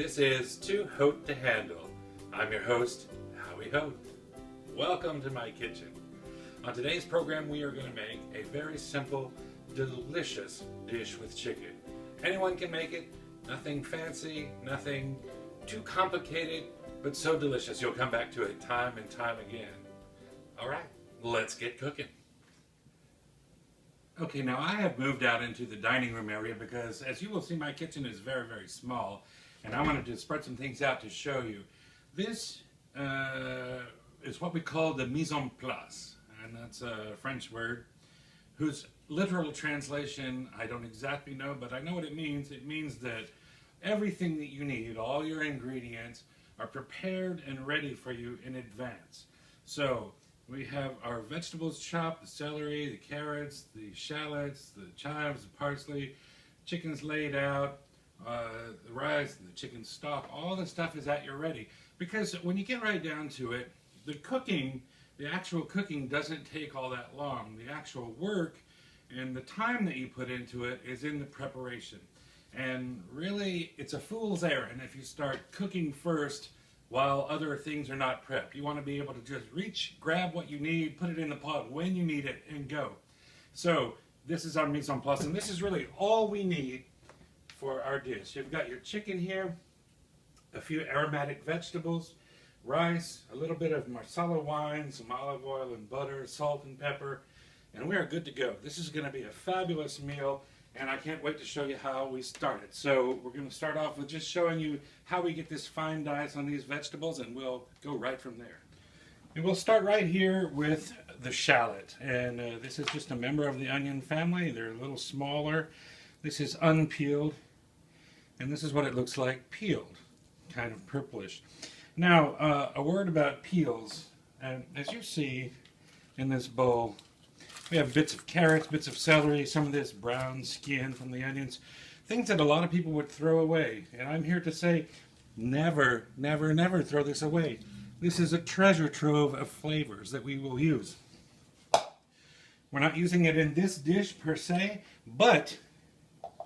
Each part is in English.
This is Too Haute to Handle. I'm your host, Howie Haute. Welcome to my kitchen. On today's program, we are going to make a very simple, delicious dish with chicken. Anyone can make it. Nothing fancy, nothing too complicated, but so delicious you'll come back to it time and time again. All right, let's get cooking. Okay, now I have moved out into the dining room area because, as you will see, my kitchen is very, very small, and I wanted to spread some things out to show you. This is what we call the mise en place, and that's a French word whose literal translation I don't exactly know, but I know what it means. It means that everything that you need, all your ingredients, are prepared and ready for you in advance. So we have our vegetables chopped, the celery, the carrots, the shallots, the chives, the parsley, chicken's laid out, the rice, the chicken stock, all the stuff is at your ready. Because when you get right down to it, the actual cooking doesn't take all that long. The actual work and the time that you put into it is in the preparation. And really, it's a fool's errand if you start cooking first while other things are not prepped. You want to be able to just reach, grab what you need, put it in the pot when you need it, and go. So this is our mise en place, and this is really all we need for our dish. You've got your chicken here, a few aromatic vegetables, rice, a little bit of Marsala wine, some olive oil and butter, salt and pepper, and we are good to go. This is going to be a fabulous meal, and I can't wait to show you how we start it. So we're going to start off with just showing you how we get this fine dice on these vegetables, and we'll go right from there. And we'll start right here with the shallot, and this is just a member of the onion family. They're a little smaller. This is unpeeled, and this is what it looks like peeled, kind of purplish. Now, a word about peels. As you see in this bowl, we have bits of carrots, bits of celery, some of this brown skin from the onions, things that a lot of people would throw away. And I'm here to say, never, never, never throw this away. This is a treasure trove of flavors that we will use. We're not using it in this dish per se, but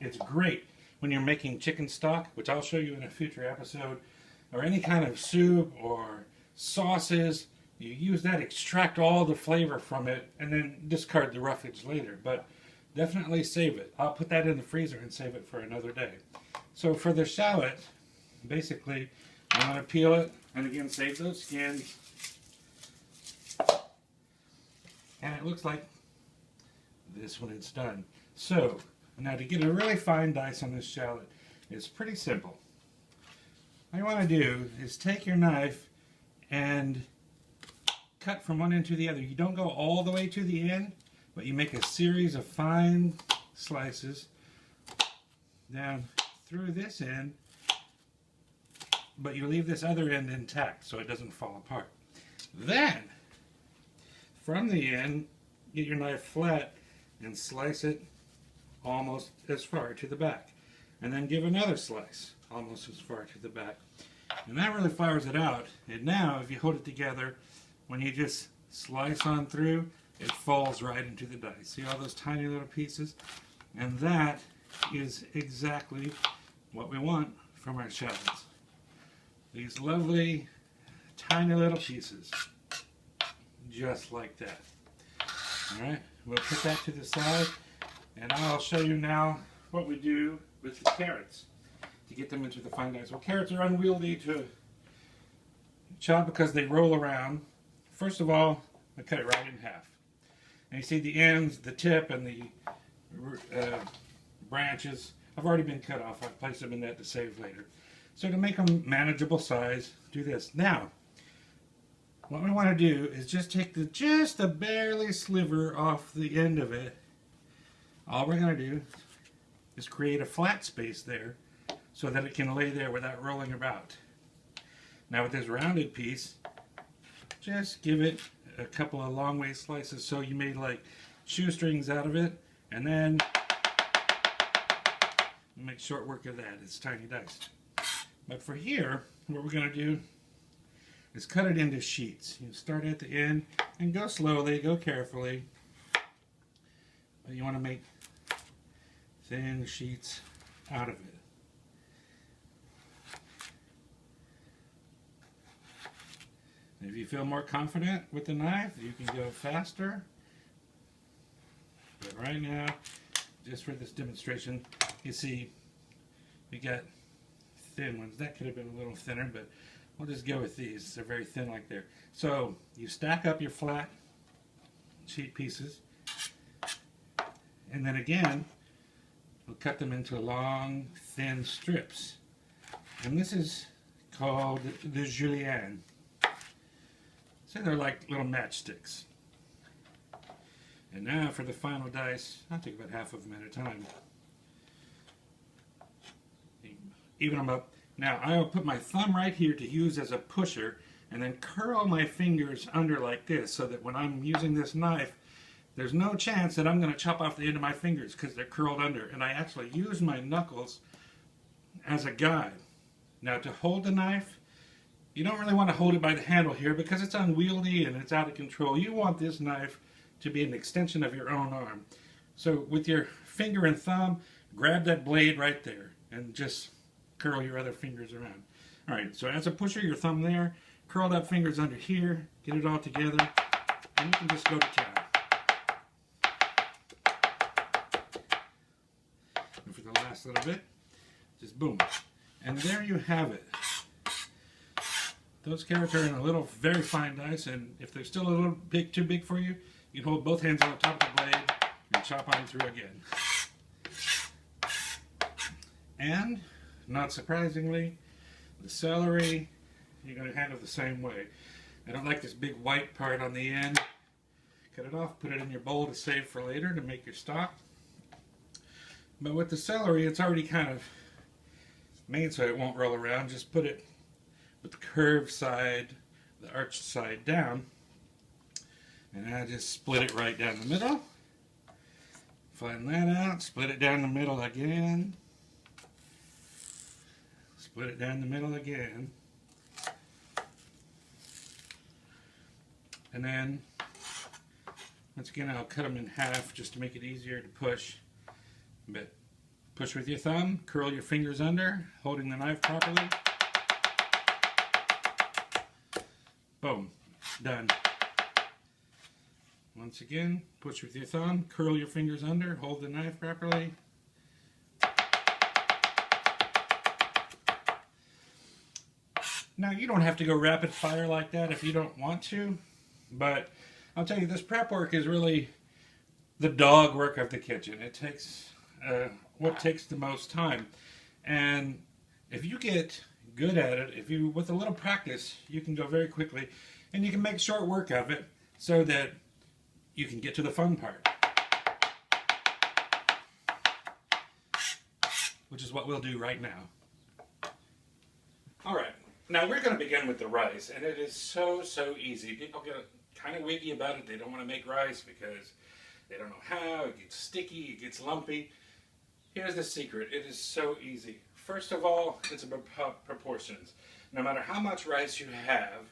it's great when you're making chicken stock, which I'll show you in a future episode, or any kind of soup or sauces. You use that, extract all the flavor from it, and then discard the roughage later. But definitely save it. I'll put that in the freezer and save it for another day. So for the shallot, basically, I'm going to peel it, and again, save those skins. And it looks like this when it's done. So, now to get a really fine dice on this shallot, it's pretty simple. All you want to do is take your knife and cut from one end to the other. You don't go all the way to the end, but you make a series of fine slices down through this end, but you leave this other end intact so it doesn't fall apart. Then, from the end, get your knife flat and slice it almost as far to the back. And then give another slice almost as far to the back. And that really fires it out. And now, if you hold it together, when you just slice on through, it falls right into the dice. See all those tiny little pieces? And that is exactly what we want from our shallots. These lovely, tiny little pieces. Just like that. Alright, we'll put that to the side, and I'll show you now what we do with the carrots to get them into the fine dice. Well, carrots are unwieldy to chop because they roll around. First of all, I cut it right in half. And you see the ends, the tip, and the branches have already been cut off. I've placed them in that to save later. So to make them manageable size, do this. Now, what we want to do is just take just a barely sliver off the end of it. All we're going to do is create a flat space there so that it can lay there without rolling about. Now with this rounded piece, just give it a couple of long way slices so you made like shoestrings out of it, and then make short work of that. It's tiny dice. But for here, what we're going to do is cut it into sheets. You start at the end and go slowly, go carefully. But you want to make thin sheets out of it. If you feel more confident with the knife, you can go faster. But right now, just for this demonstration, you see we got thin ones. That could have been a little thinner, but we'll just go with these. They're very thin like there. So you stack up your flat sheet pieces, and then again, we'll cut them into long, thin strips. And this is called the julienne. So they're like little matchsticks. And now for the final dice, I'll take about half of them at a time. Even them up. Now I'll put my thumb right here to use as a pusher, and then curl my fingers under like this, so that when I'm using this knife, there's no chance that I'm going to chop off the end of my fingers because they're curled under. And I actually use my knuckles as a guide. Now to hold the knife, you don't really want to hold it by the handle here because it's unwieldy and it's out of control. You want this knife to be an extension of your own arm. So with your finger and thumb, grab that blade right there and just curl your other fingers around. Alright, so as a pusher, your thumb there, curled up fingers under here, get it all together, and you can just go to town. And for the last little bit, just boom. And there you have it. Those carrots are in a little very fine dice, and if they're still a little bit too big for you, you can hold both hands on the top of the blade and chop on through again. And, not surprisingly, the celery, you're going to handle the same way. I don't like this big white part on the end. Cut it off, put it in your bowl to save for later to make your stock. But with the celery, it's already kind of made so it won't roll around. Just put it with the curved side, the arched side down. And I just split it right down the middle. Flatten that out, split it down the middle again. Split it down the middle again. And then, once again, I'll cut them in half just to make it easier to push. But push with your thumb, curl your fingers under, holding the knife properly. Boom, done. Once again, push with your thumb, curl your fingers under, hold the knife properly. Now, you don't have to go rapid fire like that if you don't want to, but I'll tell you, this prep work is really the dog work of the kitchen. It takes what takes the most time. And if you get good at it, if you, with a little practice, you can go very quickly, and you can make short work of it so that you can get to the fun part, which is what we'll do right now. All right, now we're going to begin with the rice, and it is so easy. People get kind of wiggy about it. They don't want to make rice because they don't know how. It gets sticky, it gets lumpy. Here's the secret. It is so easy. First of all, it's about proportions. No matter how much rice you have,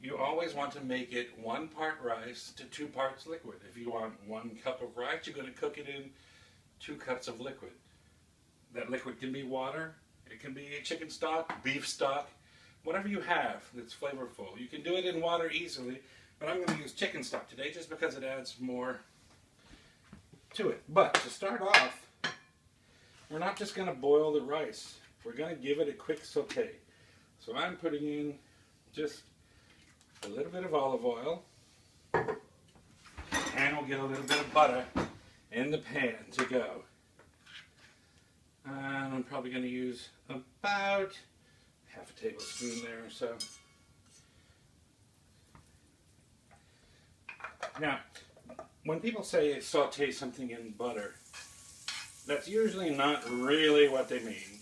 you always want to make it 1 part rice to 2 parts liquid. If you want 1 cup of rice, you're going to cook it in 2 cups of liquid. That liquid can be water, it can be chicken stock, beef stock, whatever you have that's flavorful. You can do it in water easily, but I'm going to use chicken stock today just because it adds more to it. But to start off, we're not just going to boil the rice. We're going to give it a quick saute. So I'm putting in just a little bit of olive oil, and we'll get a little bit of butter in the pan to go. And I'm probably going to use about half a tablespoon there or so. Now, when people say saute something in butter, that's usually not really what they mean.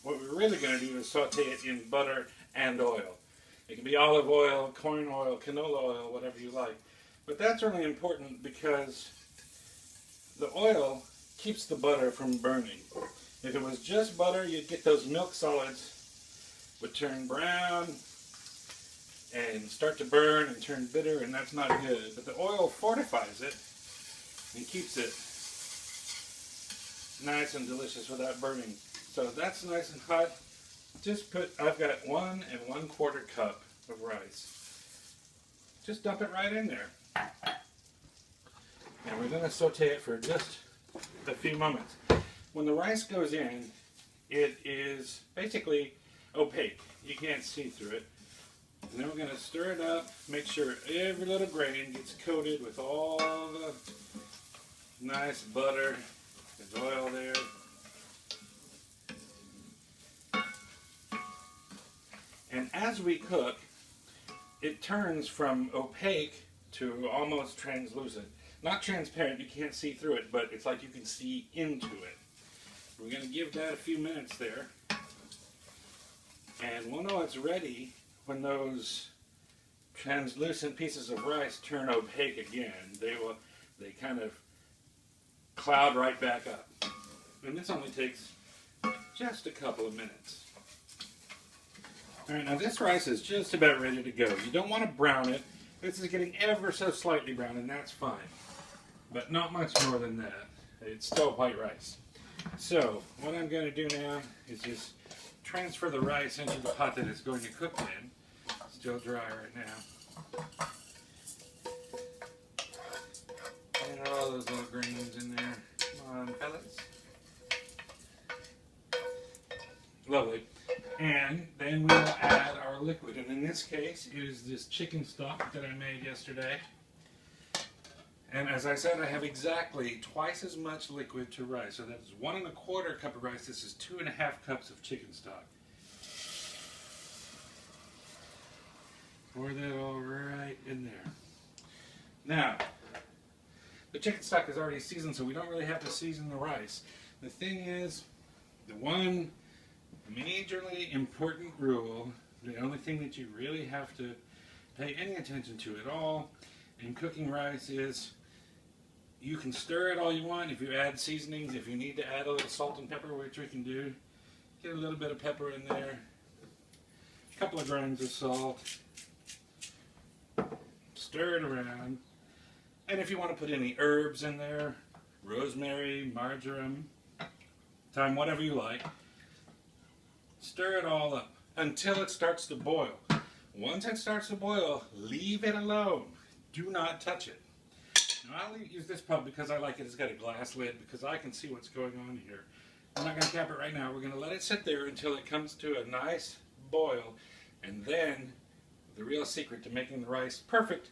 What we're really going to do is saute it in butter and oil. It can be olive oil, corn oil, canola oil, whatever you like. But that's really important because the oil keeps the butter from burning. If it was just butter, you'd get those milk solids would turn brown and start to burn and turn bitter, and that's not good. But the oil fortifies it and keeps it nice and delicious without burning. So that's nice and hot. Just put, I've got 1 1/4 cup of rice. just dump it right in there. And we're going to saute it for just a few moments. When the rice goes in, it is basically opaque. You can't see through it. And then we're going to stir it up, make sure every little grain gets coated with all the nice butter and oil there. And as we cook, it turns from opaque to almost translucent. Not transparent, you can't see through it, but it's like you can see into it. We're going to give that a few minutes there. And we'll know it's ready when those translucent pieces of rice turn opaque again. They kind of cloud right back up. And this only takes just a couple of minutes. Alright, now this rice is just about ready to go. You don't want to brown it. This is getting ever so slightly brown, and that's fine. But not much more than that. It's still white rice. So, what I'm going to do now is just transfer the rice into the pot that it's going to cook in. Still dry right now. And all those little grains in there. Come on, pellets. Lovely. And then we'll add our liquid. And in this case, it is this chicken stock that I made yesterday. And as I said, I have exactly twice as much liquid to rice. So that's 1 1/4 cup of rice. This is 2 1/2 cups of chicken stock. Pour that all right in there. Now, the chicken stock is already seasoned, so we don't really have to season the rice. The thing is, the one majorly important rule, the only thing that you really have to pay any attention to at all in cooking rice is you can stir it all you want. If you add seasonings, if you need to add a little salt and pepper, which we can do, get a little bit of pepper in there, a couple of grains of salt, stir it around, and if you want to put any herbs in there, rosemary, marjoram, thyme, whatever you like, stir it all up until it starts to boil. Once it starts to boil, leave it alone. Do not touch it. Now, I'll use this pot because I like it. It's got a glass lid because I can see what's going on here. I'm not going to cap it right now. We're going to let it sit there until it comes to a nice boil. And then the real secret to making the rice perfect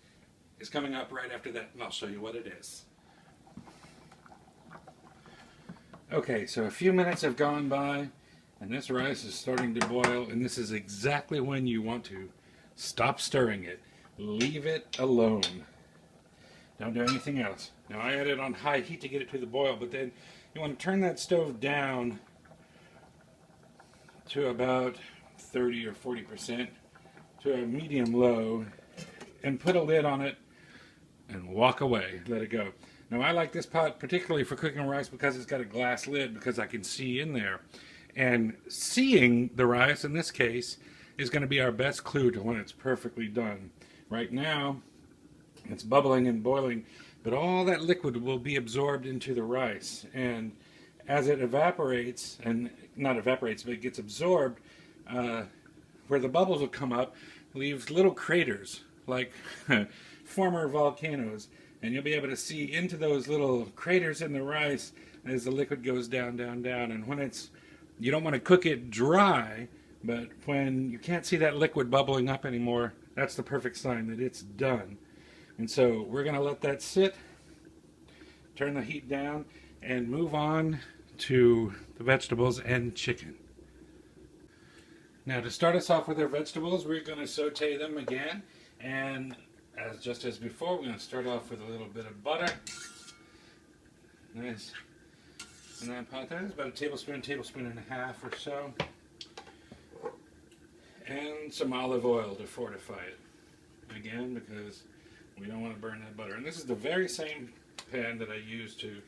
is coming up right after that. And I'll show you what it is. Okay, so a few minutes have gone by. And this rice is starting to boil. And this is exactly when you want to stop stirring it. Leave it alone. Don't do anything else. Now I had it on high heat to get it to the boil, but then you want to turn that stove down to about 30 or 40% to a medium low and put a lid on it and walk away. Let it go. Now I like this pot particularly for cooking rice because it's got a glass lid because I can see in there. And seeing the rice in this case is going to be our best clue to when it's perfectly done. Right now, it's bubbling and boiling, but all that liquid will be absorbed into the rice. And as it evaporates, and not evaporates, but it gets absorbed, where the bubbles will come up, leaves little craters, like former volcanoes. And you'll be able to see into those little craters in the rice as the liquid goes down, down, down. And when it's, you don't want to cook it dry, but when you can't see that liquid bubbling up anymore, that's the perfect sign that it's done. And so we're going to let that sit, turn the heat down, and move on to the vegetables and chicken. Now to start us off with our vegetables, we're going to saute them again. And just as before, we're going to start off with a little bit of butter. Nice. And then pot that is about a tablespoon and a half or so. And some olive oil to fortify it. Again, because we don't want to burn that butter. And this is the very same pan that I use to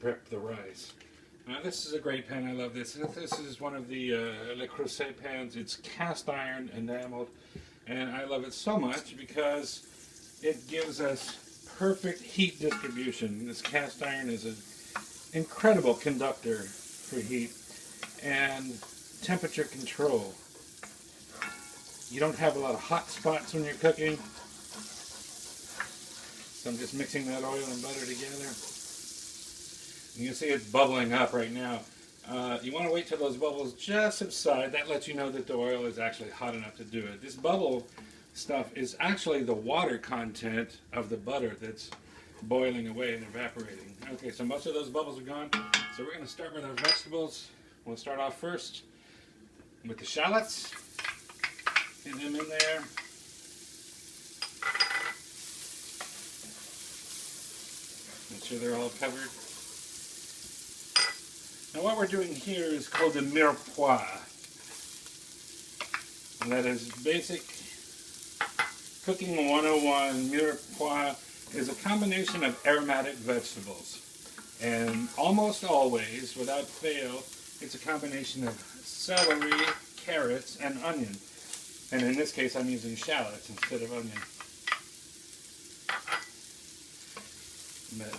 prep the rice. Now this is a great pan. I love this. This is one of the Le Creuset pans. It's cast iron enameled. And I love it so much because it gives us perfect heat distribution. This cast iron is an incredible conductor for heat and temperature control. You don't have a lot of hot spots when you're cooking. So I'm just mixing that oil and butter together. You can see it's bubbling up right now. You want to wait till those bubbles just subside. That lets you know that the oil is actually hot enough to do it. This bubble stuff is actually the water content of the butter that's boiling away and evaporating. Okay, so most of those bubbles are gone. So we're going to start with our vegetables. We'll start off first with the shallots. Get them in there. Make sure they're all covered. Now what we're doing here is called the Mirepoix. And that is basic cooking 101. Mirepoix is a combination of aromatic vegetables. And almost always, without fail, it's a combination of celery, carrots, and onion. And in this case I'm using shallots instead of onion. But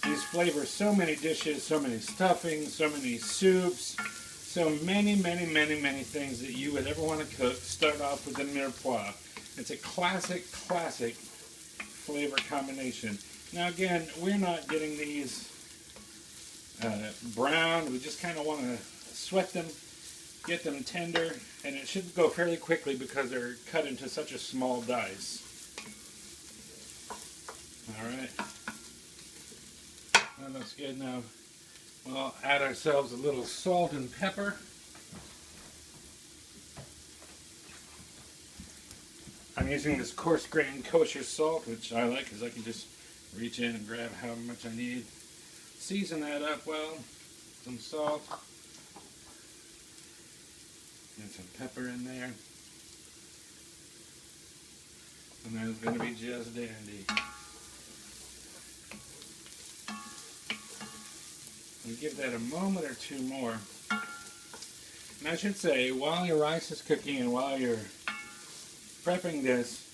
these flavor so many dishes, so many stuffings, so many soups, so many things that you would ever want to cook. Start off with the Mirepoix. It's a classic flavor combination. Now again, we're not getting these brown. We just kind of want to sweat them, get them tender, and it should go fairly quickly because they're cut into such a small dice. Alright. That looks good. Now we'll add ourselves a little salt and pepper. I'm using this coarse grain kosher salt, which I like because I can just reach in and grab how much I need. Season that up well. Some salt. And some pepper in there. And then it's going to be just dandy. And give that a moment or two more. And I should say, while your rice is cooking and while you're prepping this,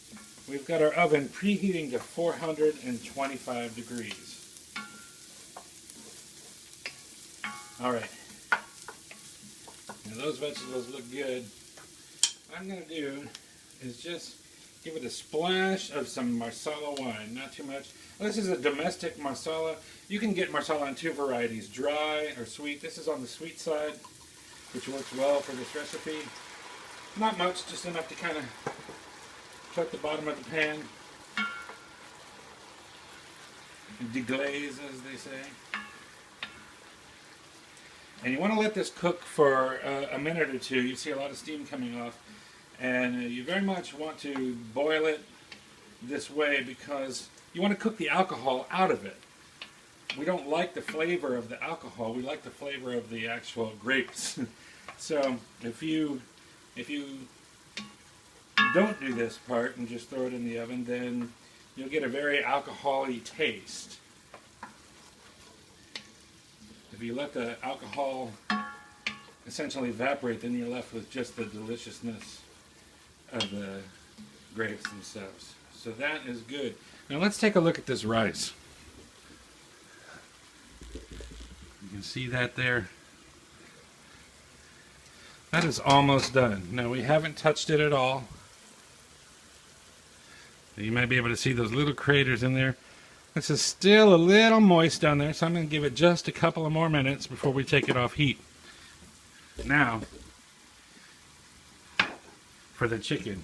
we've got our oven preheating to 425 degrees. Alright. Now those vegetables look good. What I'm going to do is just give it a splash of some Marsala wine. Not too much. This is a domestic Marsala. You can get Marsala in two varieties, dry or sweet. This is on the sweet side, which works well for this recipe. Not much, just enough to kind of coat the bottom of the pan. Deglaze, as they say. And you want to let this cook for a minute or two. You see a lot of steam coming off. And you very much want to boil it this way because you want to cook the alcohol out of it. We don't like the flavor of the alcohol. We like the flavor of the actual grapes. So if you don't do this part and just throw it in the oven, then you'll get a very alcohol-y taste. If you let the alcohol essentially evaporate, then you're left with just the deliciousness of the grapes themselves. So that is good. Now let's take a look at this rice. You can see that there. That is almost done. Now we haven't touched it at all. You might be able to see those little craters in there. This is still a little moist down there, so I'm going to give it just a couple of more minutes before we take it off heat. Now, for the chicken.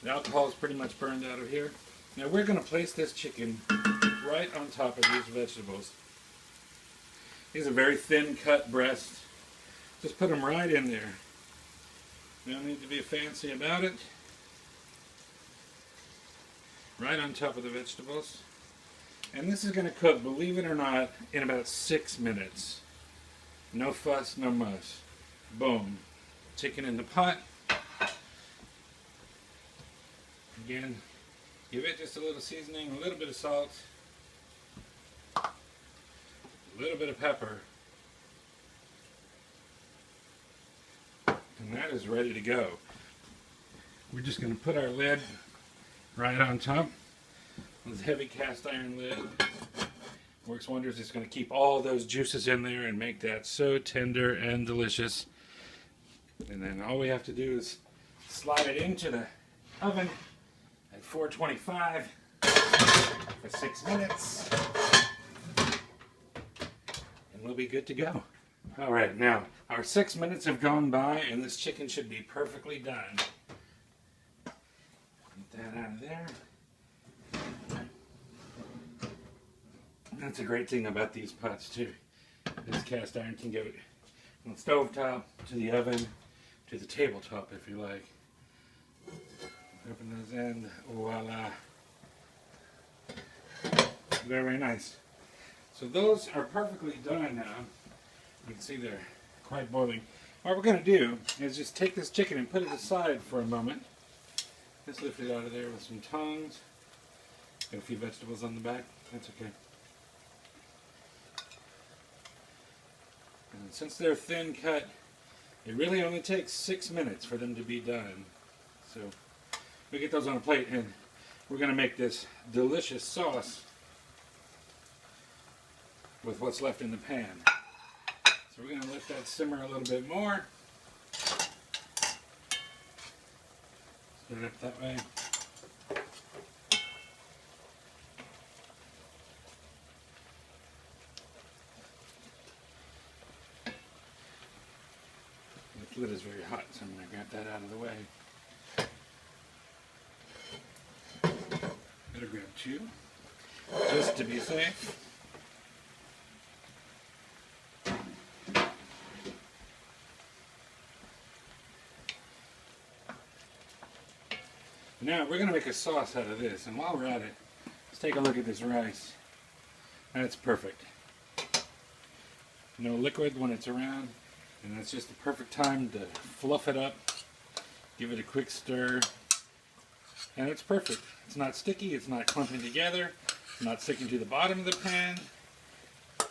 The alcohol is pretty much burned out of here. Now we're going to place this chicken right on top of these vegetables. These are very thin cut breasts. Just put them right in there. You don't need to be fancy about it. Right on top of the vegetables. And this is going to cook, believe it or not, in about 6 minutes. No fuss, no muss. Boom. Chicken in the pot. Again, give it just a little seasoning, a little bit of salt, a little bit of pepper, and that is ready to go. We're just going to put our lid right on top. This heavy cast iron lid works wonders. It's going to keep all those juices in there and make that so tender and delicious. And then all we have to do is slide it into the oven at 425 for 6 minutes. And we'll be good to go. All right, now our 6 minutes have gone by and this chicken should be perfectly done. Get that out of there. That's a great thing about these pots too. This cast iron can go from the stove top to the oven to the tabletop if you like. Open those and voila. Very, very nice. So those are perfectly done now. You can see they're quite boiling. What we're going to do is just take this chicken and put it aside for a moment. Just lift it out of there with some tongs. Got a few vegetables on the back. That's okay. And since they're thin cut, it really only takes 6 minutes for them to be done. So we get those on a plate and we're going to make this delicious sauce with what's left in the pan. So we're going to let that simmer a little bit more. Set it up that way. The lid is very hot, so I'm going to grab that out of the way. Better grab two, just to be safe. Now we're going to make a sauce out of this, and while we're at it, let's take a look at this rice. That's perfect. No liquid when it's around, and that's just the perfect time to fluff it up, give it a quick stir, and it's perfect. It's not sticky, it's not clumping together, it's not sticking to the bottom of the pan,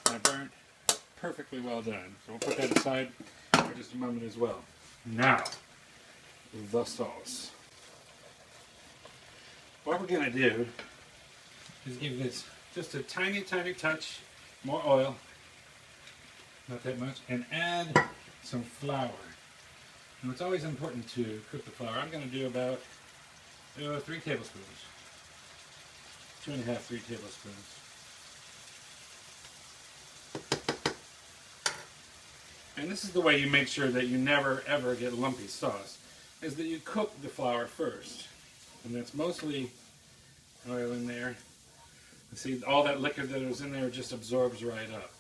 not burnt, perfectly well done. So we'll put that aside for just a moment as well. Now, the sauce. What we're going to do is give this just a tiny, tiny touch more oil, not that much, and add some flour. And it's always important to cook the flour. I'm going to do about 3 tablespoons. 2.5, 3 tablespoons. And this is the way you make sure that you never ever get lumpy sauce, is that you cook the flour first. And that's mostly oil in there. You see, all that liquid that was in there just absorbs right up.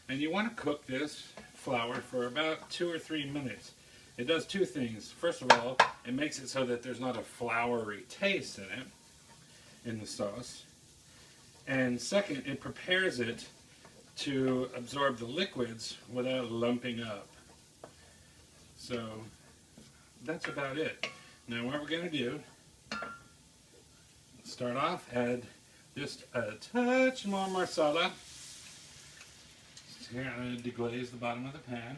And you want to cook this flour for about 2 or 3 minutes. It does two things. First of all, it makes it so that there's not a floury taste in it, in the sauce. And second, it prepares it to absorb the liquids without lumping up. So that's about it. Now what we're going to do, start off, add just a touch more marsala to deglaze the bottom of the pan.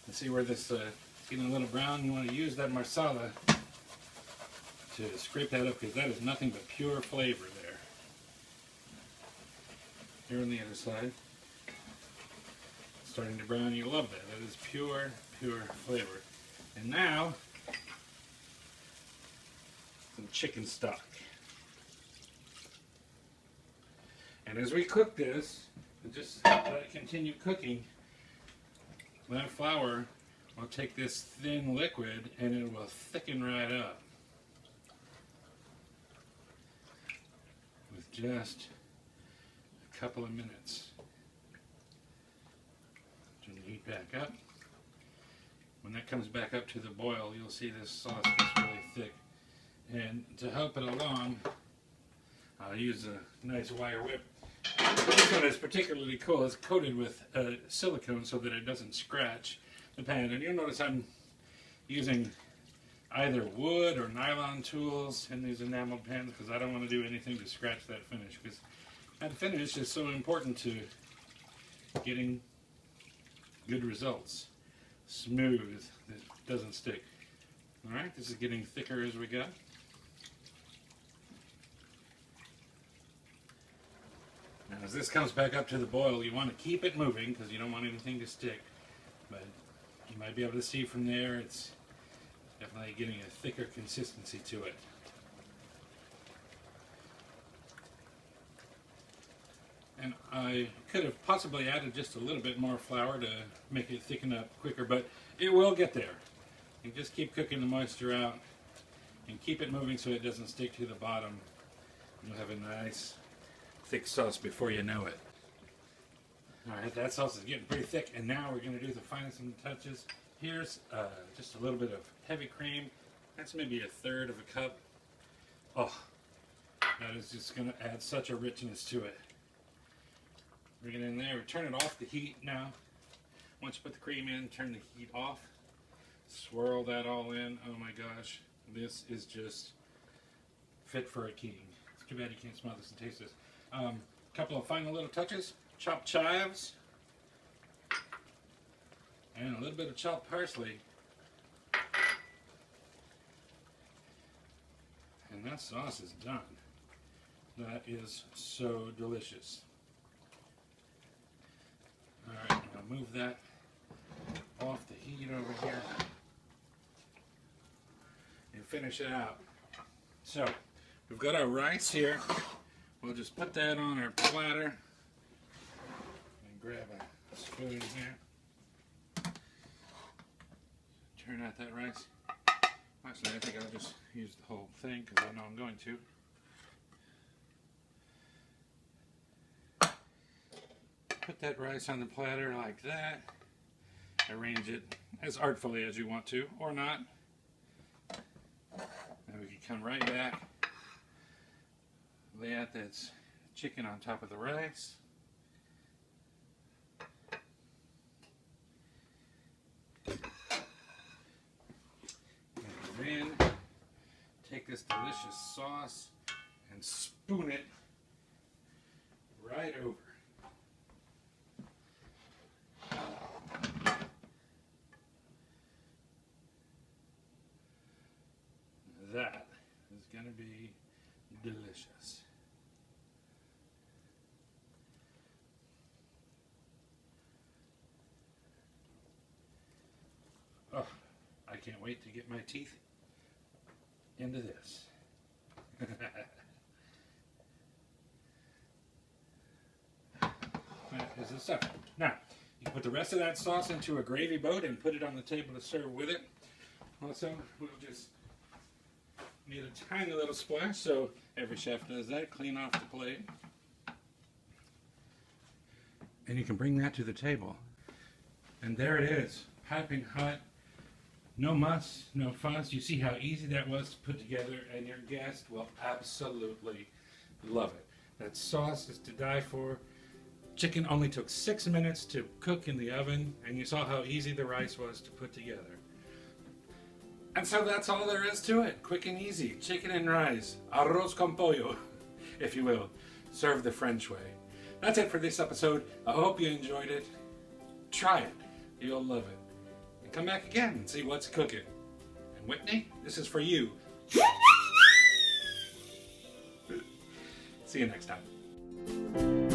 And see where this is getting a little brown, you want to use that marsala to scrape that up, because that is nothing but pure flavor there. Here on the other side, starting to brown, you love that. That is pure, pure flavor. And now, some chicken stock. And as we cook this, just let it continue cooking, that flour will take this thin liquid and it will thicken right up with just a couple of minutes. Turn the heat back up. When that comes back up to the boil, you'll see this sauce gets really thick. And to help it along, I'll use a nice wire whip. This one is particularly cool. It's coated with silicone so that it doesn't scratch the pan. And you'll notice I'm using either wood or nylon tools in these enameled pans because I don't want to do anything to scratch that finish, because that finish is so important to getting good results. Smooth, it doesn't stick. Alright, this is getting thicker as we go. Now as this comes back up to the boil, you want to keep it moving because you don't want anything to stick. But you might be able to see from there it's Definitely getting a thicker consistency to it. And I could have possibly added just a little bit more flour to make it thicken up quicker, but it will get there. You just keep cooking the moisture out and keep it moving so it doesn't stick to the bottom. You'll have a nice thick sauce before you know it. Alright, that sauce is getting pretty thick, and now we're going to do the finishing touches. Here's just a little bit of heavy cream. That's maybe 1/3 of a cup. Oh, that is just going to add such a richness to it. Bring it in there. We turn it off the heat now. Once you put the cream in, turn the heat off. Swirl that all in. Oh my gosh. This is just fit for a king. It's too bad you can't smell this and taste this. Couple of final little touches. Chopped chives. And a little bit of chopped parsley. And that sauce is done. That is so delicious. Alright, I'll move that off the heat over here and finish it out. So, we've got our rice here. We'll just put that on our platter and grab a spoon here. Turn out that rice. Actually, I think I'll just use the whole thing because I know I'm going to. Put that rice on the platter like that. Arrange it as artfully as you want to, or not. Then we can come right back. Lay out that chicken on top of the rice. And then take this delicious sauce and spoon it right over. That is going to be delicious. Oh, I can't wait to get my teeth into this. That is the stuff. Now, you can put the rest of that sauce into a gravy boat and put it on the table to serve with it. Also, we'll just need a tiny little splash, so every chef does that. Clean off the plate. And you can bring that to the table. And there it is, piping hot. No muss, no fuss. You see how easy that was to put together, and your guest will absolutely love it. That sauce is to die for. Chicken only took 6 minutes to cook in the oven, and you saw how easy the rice was to put together. And so that's all there is to it. Quick and easy. Chicken and rice. Arroz con pollo, if you will. Served the French way. That's it for this episode. I hope you enjoyed it. Try it. You'll love it. And come back again and see what's cooking. And Whitney, this is for you. See you next time.